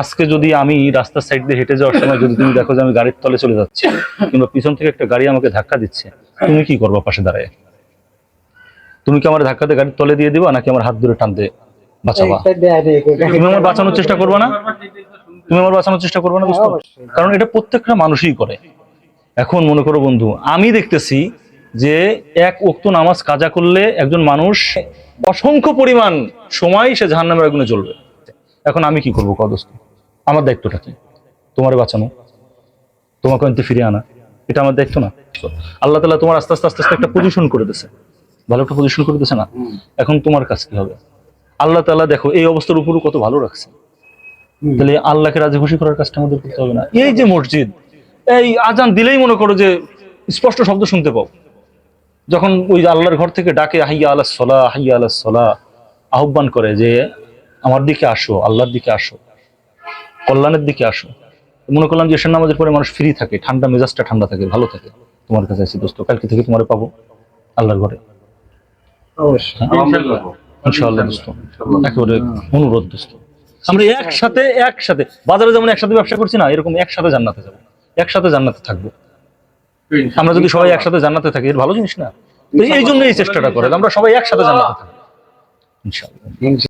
আজকে যদি আমি রাস্তার সাইড দিয়ে হেঁটে যাওয়ার সময় যদি তুমি দেখো যে আমি গাড়ির তলে চলে যাচ্ছি, কিংবা পিছন থেকে একটা গাড়ি আমাকে ধাক্কা দিচ্ছে, তুমি কি করবা পাশে দাঁড়ায়? তুমি কি আমার ধাক্কাতে গাড়ির তলে দিয়ে দিবা, নাকি আমার হাত ধরে টানতে বাঁচাবা? তুমি আমার বাঁচানোর চেষ্টা করবা না? তুমি আমার বাঁচানোর চেষ্টা করবে না দোস্ত? কারণ এটা প্রত্যেকটা মানুষই করে। এখন মনে করো বন্ধু, আমি দেখতেছি যে এক ওয়াক্ত নামাজ কাজা করলে একজন মানুষ অসংখ্য পরিমাণ সময় সে জাহান্নামের আগুনে জ্বলবে। এখন আমি কি করবো কও দোস্ত? আমার দায়িত্বটা কি? তোমারে বাঁচানো, তোমাকে অন্তে ফিরে আনা, এটা আমার দায়িত্ব না? আল্লাহ তাআলা তোমার আস্তে আস্তে আস্তে আস্তে একটা পজিশন করে দিয়েছে, ভালো একটা পজিশন করে দিয়েছে না? এখন তোমার কাজ কি হবে? আল্লাহ তাআলা দেখো এই অবস্থার উপরও কত ভালো রাখছে। তাহলে আল্লাহকে রাজি খুশি করার কাজটা আমাদের করতে হবে না? এই যে মসজিদ, এই আজান দিলেই মনে করো যে স্পষ্ট শব্দ শুনতে পাও, যখন ওই আল্লাহর ঘর থেকে ডাকে হাইয়া আলাস সালাহ, হাইয়া আলাস সালাহ, আহ্বান করে যে আমার দিকে আসো, আল্লাহর দিকে আসো, কল্যাণের দিকে আসো। মনে করলাম যে এশার নামাজের পরে মানুষ ফ্রি থাকে, ঠান্ডা মেজাজটা ঠান্ডা থাকে, ভালো থাকে। তোমার কাছে আছি দোস্ত, কালকে থেকে তোমারে পাবো আল্লাহর ঘরে ইনশাআল্লাহ দোস্ত। একেবারে অনুরোধ দোস্ত, আমরা একসাথে একসাথে বাজারে যেমন একসাথে ব্যবসা করছি না, এরকম একসাথে জান্নাতে যাবো, একসাথে জান্নাতে থাকবো। আমরা যদি সবাই একসাথে জান্নাতে থাকি, এর ভালো জিনিস না? এই জন্য এই চেষ্টাটা করে আমরা সবাই একসাথে জান্নাতে থাকবো ইনশাআল্লাহ।